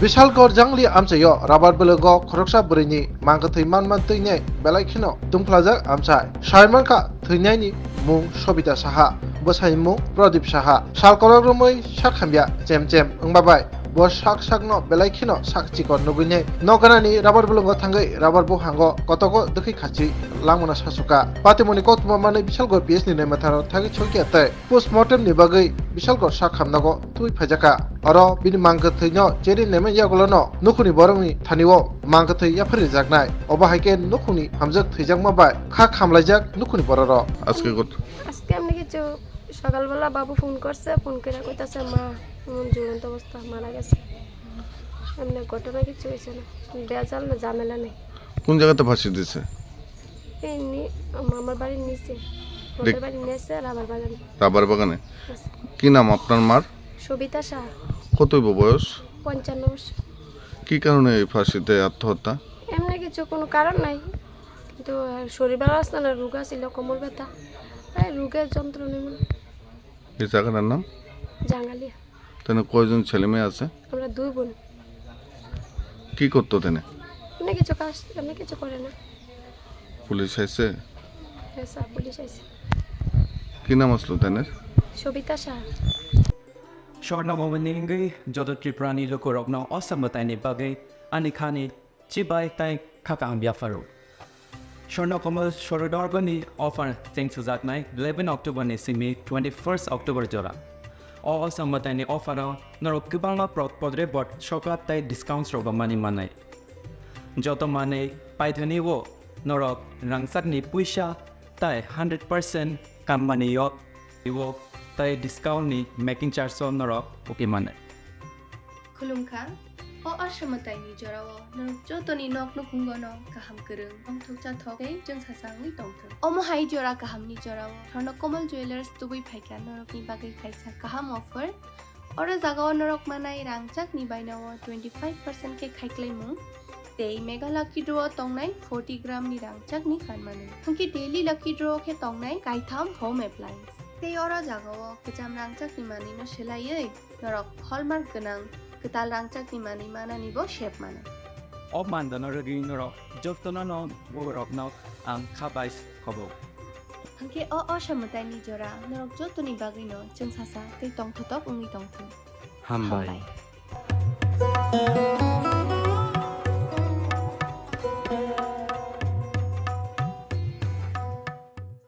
Bishalghar jangli amchayo rabar belogo khoroksa burini Mangkwthwi manman teinai belai khino tungplajak amchai Mangkha thwinaini mung Sobita Saha bosai mung Pradip Saha salkolok rumoi sakhambia chem wngbabai bo sak no belai khino sak chikon nugunai noganani rabar belogo thangai rabar bo hango Kotoko dekhi khachi langmana sasuka patimoni kotma mane Bishalghar PS ni nematharo thagi chokya tai postmortem ni bagai Bishalghar sakhamnago tui phajaka aro bini Mangkwthwi no cheri neme yagolono nukhuni borongni thaniwo Mangkwthwi yafari jaknai oba haike nukhuni hamjak thwijak mabai kha khamlaijak nukhuni bororo আজকে এমনি কিছু সকালবেলা বাবু phone করছে phone করে কইতাছে মা ঝুলন্ত অবস্থা মারা গেছে এমনি ঘটনা কিছু হয়েছে না বেজাল না ঝামেলা নেই কোন জায়গাতে ফাঁসি দিয়েছে এমনি আমার বাড়ির নিচে বাড়ির নিচে রাবার বাগানে কি নাম আপনার মার সবিতা শাহ কতই বয়স 55 বছর কি কারণে এই ফাঁসিতে আত্মহত্যা এমনি কিছু কোনো কারণ নাই কিন্তু শরীর ভালো আসছে না রোগ ছিল কোমর ব্যথা এই রোগের যন্ত্রণা এই জায়গাটার নাম জাঙ্গালিয়া তাহলে কয়জন ছেলে মেয়ে আছে আমরা দুই বোন কি করতো তেনে এমনি কিছু কাজ এমনি কিছু করে না পুলিশ আইছে হ্যাঁ স্যার পুলিশ আইছে কি নাম আসলো তেনের Sabita Shah Shortna momeningi jodo triprani loko rokna osambatai ni bagai anikhani chibai tai khakang biafaro. Shortna komal shorodorgani offer thanks to Zaknai 11 October ni simi 21st October jora. O osambatai ni offer norok kibanga podre bot shokat tai discounts roba mani manai. Joto mane paithani wo norok rangsat ni puisha tai 100% company yok iwo tai discount ni making charge on norok okay mane Khulumkha o asamatai ni jorao norok jotoni nok nukungo no kaham kereng thokcha thokai jeng sasangni tongthong omo hai jora kaham ni jorao thorno komal jewelers tubui phaika norok ni bagai kaisa kaham offer ora jagao norok manai rangchak ni bainawo 25% ke khaiklai mu tei mega lucky draw tongnai 40 gram ni rangchak ni kanmanu hangki daily lucky draw ke tongnai kaitham home appliance tei ora jagao kejam rangchak ni mani no selaiei norok hallmark ganang ketal rangchak ni mani mana ni bo shape mana o mandana ragi norok jotona no borok no ang khabais khobo hangke o asamatai ni jora norok jotoni bagai no jeng sasa tei tongthotok ungi tongthong hambai